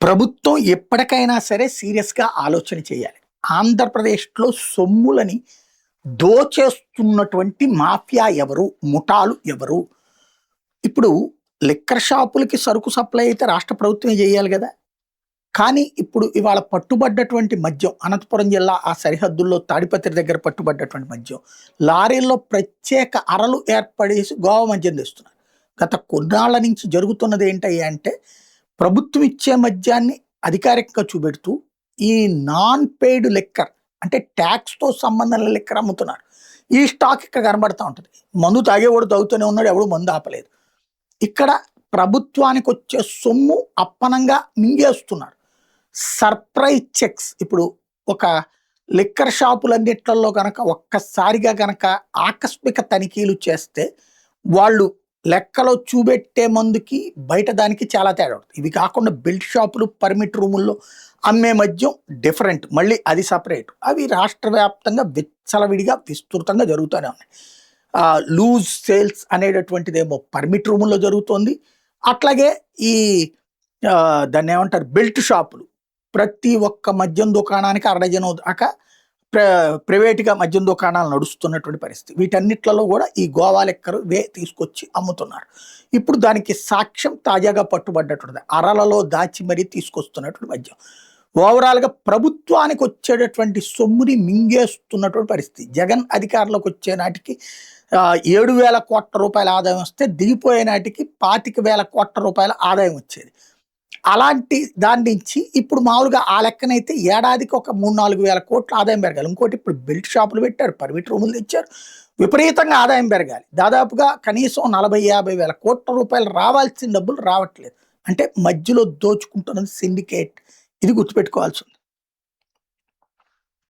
ప్రభుత్వం ఎప్పటికైనా సరే సీరియస్‌గా ఆలోచన చేయాలి. ఆంధ్రప్రదేశ్‌లో సొమ్ములని దోచేస్తున్నటువంటి మాఫియా ఎవరు? ముఠాలు ఎవరు? ఇప్పుడు లిక్కర్ షాపులకి సరుకు సప్లై అయితే రాష్ట్ర ప్రభుత్వమే జేయాలి గదా! కానీ ఇప్పుడు ఇవాళ పట్టుబడ్డటువంటి మద్యం అనంతపురం జిల్లా ఆ సరిహద్దుల్లో తాడిపత్రి దగ్గర పట్టుబడ్డటువంటి మద్యం లారీల్లో ప్రత్యేక అరలు ఏర్పడేసి గోవా మద్యం తెస్తున్నారు. గత కొన్నాళ్ల నుంచి జరుగుతున్నది ఏంటయ్యా అంటే ప్రభుత్వం ఇచ్చే మద్యాన్ని అధికారికంగా చూపెడుతూ ఈ నాన్ పెయిడ్ లిక్కర్ అంటే ట్యాక్స్‌తో సంబంధం లేని లిక్కర్ అమ్ముతున్నారు. ఈ స్టాక్ ఇక్కడ కనబడతా ఉంటది. మందు తాగేవాడు తాగుతూనే ఉన్నాడు. ఎవడు మందు ఆపలేదు. ఇక్కడ ప్రభుత్వానికొచ్చే సొమ్ము అప్పనంగా మింగేస్తున్నారు. సర్ప్రైజ్ చెక్స్ ఇప్పుడు ఒక లిక్కర్ షాపులన్నిట్లలో గనక ఒక్కసారిగా గనక ఆకస్మిక తనిఖీలు చేస్తే వాళ్ళు లెక్కలో చూపెట్టే మందుకి బయట దానికి చాలా తేడా ఉంటుంది. ఇవి కాకుండా బెల్ట్ షాపులు, పర్మిట్ రూముల్లో అమ్మే మద్యం డిఫరెంట్. మళ్ళీ అది సపరేట్. అవి రాష్ట్ర వ్యాప్తంగా విచ్చలవిడిగా విస్తృతంగా జరుగుతూనే ఉన్నాయి. లూజ్ సేల్స్ అనేటటువంటిదేమో పర్మిట్ రూముల్లో జరుగుతోంది. అట్లాగే ఈ దాన్నేమంటారు బెల్ట్ షాపులు ప్రతి ఒక్క మద్యం దుకాణానికి అరడజను దాకా ప్రైవేట్‌గా మద్యం దుకాణాలు నడుస్తున్నటువంటి పరిస్థితి. వీటన్నిట్లలో కూడా ఈ గోవా లిక్కర్ తీసుకొచ్చి అమ్ముతున్నారు. ఇప్పుడు దానికి సాక్ష్యం తాజాగా పట్టుబడ్డటువంటిది. అరలలో దాచి మరీ తీసుకొస్తున్నటువంటి మద్యం. ఓవరాల్‌గా ప్రభుత్వానికి వచ్చేటటువంటి సొమ్ముని మింగేస్తున్నటువంటి పరిస్థితి. జగన్ అధికారంలోకి వచ్చే నాటికి 7,000 కోట్ల రూపాయల ఆదాయం వస్తే దిగిపోయే నాటికి 25,000 కోట్ల రూపాయల ఆదాయం వచ్చేది. అలాంటి దాని నుంచి ఇప్పుడు మామూలుగా ఆ లెక్కనైతే ఏడాదికి ఒక 3-4 వేల కోట్ల ఆదాయం పెరగాలి. ఇంకోటి ఇప్పుడు బెల్ట్ షాపులు పెట్టారు, పర్మిట్ రూములు తెచ్చారు. విపరీతంగా ఆదాయం పెరగాలి. దాదాపుగా కనీసం 40-50 వేల కోట్ల రూపాయలు రావాల్సిన డబ్బులు రావట్లేదు. అంటే మధ్యలో దోచుకుంటున్నది సిండికేట్. ఇది గుర్తుపెట్టుకోవాల్సి ఉంది.